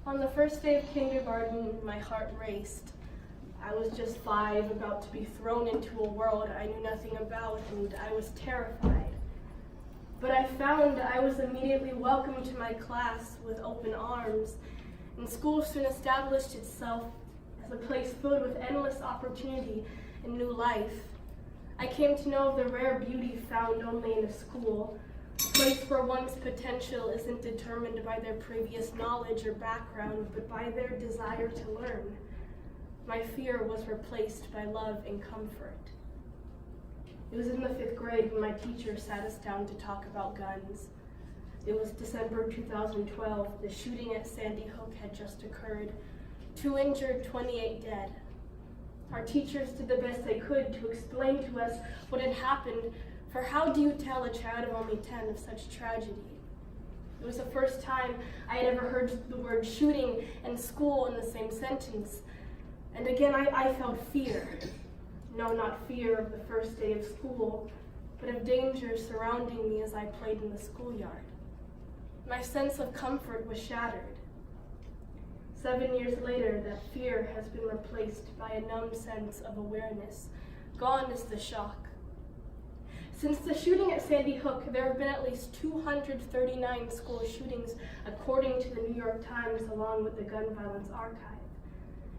On the first day of kindergarten, my heart raced. I was just 5, about to be thrown into a world I knew nothing about, and I was terrified. But I found I was immediately welcomed to my class with open arms, and school soon established itself as a place filled with endless opportunity and new life. I came to know of the rare beauty found only in a school, a place where one's potential isn't determined by their previous knowledge or background, but by their desire to learn. My fear was replaced by love and comfort. It was in the 5th grade when my teacher sat us down to talk about guns. It was December 2012. The shooting at Sandy Hook had just occurred. 2 injured, 28 dead. Our teachers did the best they could to explain to us what had happened, for how do you tell a child of only 10 of such tragedy? It was the first time I had ever heard the word shooting and school in the same sentence. And again, I felt fear. No, not fear of the first day of school, but of danger surrounding me as I played in the schoolyard. My sense of comfort was shattered. 7 years later, that fear has been replaced by a numb sense of awareness. Gone is the shock. Since the shooting at Sandy Hook, there have been at least 239 school shootings, according to the New York Times, along with the Gun Violence Archive.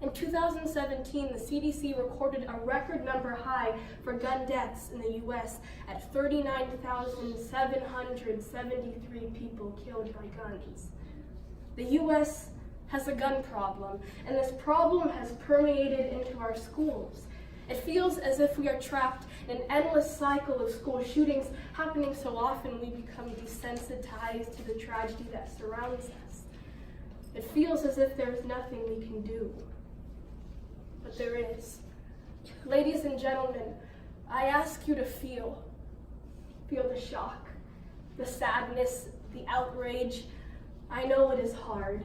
In 2017, the CDC recorded a record number high for gun deaths in the U.S. at 39,773 people killed by guns. The U.S. has a gun problem, and this problem has permeated into our schools. It feels as if we are trapped in an endless cycle of school shootings happening so often we become desensitized to the tragedy that surrounds us. It feels as if there is nothing we can do. But there is. Ladies and gentlemen, I ask you to feel the shock, the sadness, the outrage. I know it is hard.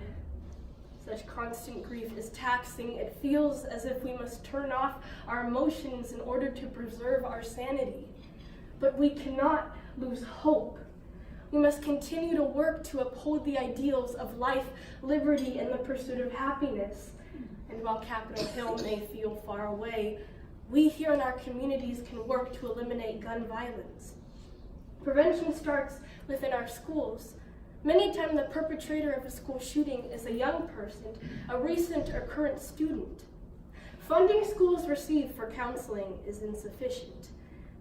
Such constant grief is taxing. It feels as if we must turn off our emotions in order to preserve our sanity. But we cannot lose hope. We must continue to work to uphold the ideals of life, liberty, and the pursuit of happiness. And while Capitol Hill may feel far away, we here in our communities can work to eliminate gun violence. Prevention starts within our schools. Many times the perpetrator of a school shooting is a young person, a recent or current student. Funding schools receive for counseling is insufficient.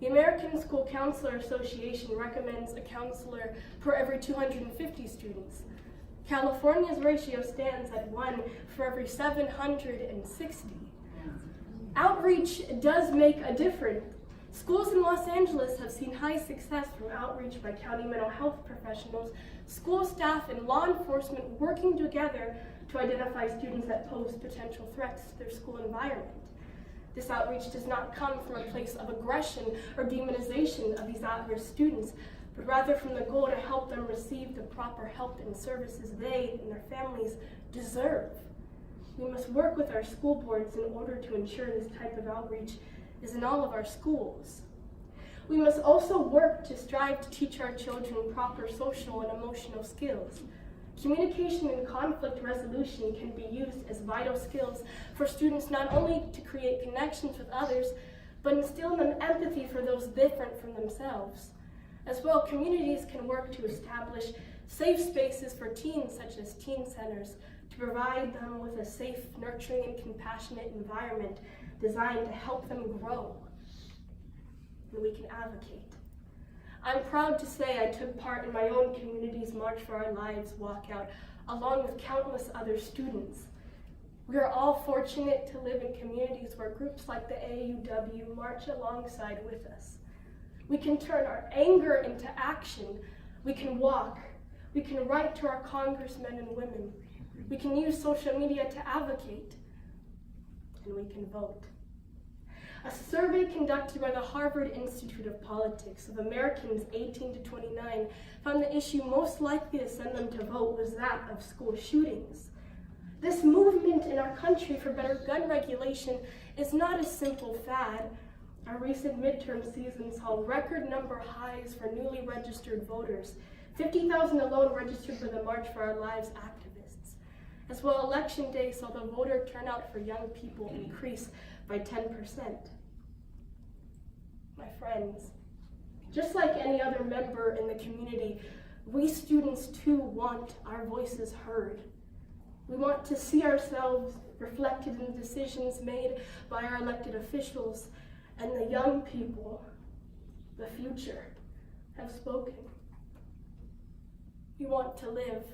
The American School Counselor Association recommends a counselor per every 250 students. California's ratio stands at 1 for every 760. Outreach does make a difference. Schools in Los Angeles have seen high success from outreach by county mental health professionals, school staff, and law enforcement working together to identify students that pose potential threats to their school environment. This outreach does not come from a place of aggression or demonization of these at-risk students, but rather from the goal to help them receive the proper help and services they and their families deserve. We must work with our school boards in order to ensure this type of outreach is in all of our schools. We must also work to strive to teach our children proper social and emotional skills. Communication and conflict resolution can be used as vital skills for students not only to create connections with others, but instill in them empathy for those different from themselves. As well, communities can work to establish safe spaces for teens, such as teen centers, to provide them with a safe, nurturing, and compassionate environment designed to help them grow. And we can advocate. I'm proud to say I took part in my own community's March for Our Lives walkout, along with countless other students. We are all fortunate to live in communities where groups like the AAUW march alongside with us. We can turn our anger into action. We can walk. We can write to our congressmen and women. We can use social media to advocate. And we can vote. A survey conducted by the Harvard Institute of Politics of Americans 18 to 29 found the issue most likely to send them to vote was that of school shootings. This movement in our country for better gun regulation is not a simple fad. Our recent midterm season saw record number highs for newly registered voters, 50,000 alone registered for the March for Our Lives activists. As well, election day saw the voter turnout for young people increase by 10%. My friends, just like any other member in the community, we students too want our voices heard. We want to see ourselves reflected in the decisions made by our elected officials, and the young people, the future, have spoken. We want to live,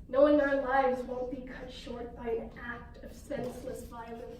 knowing our lives won't be cut short by an act of senseless violence.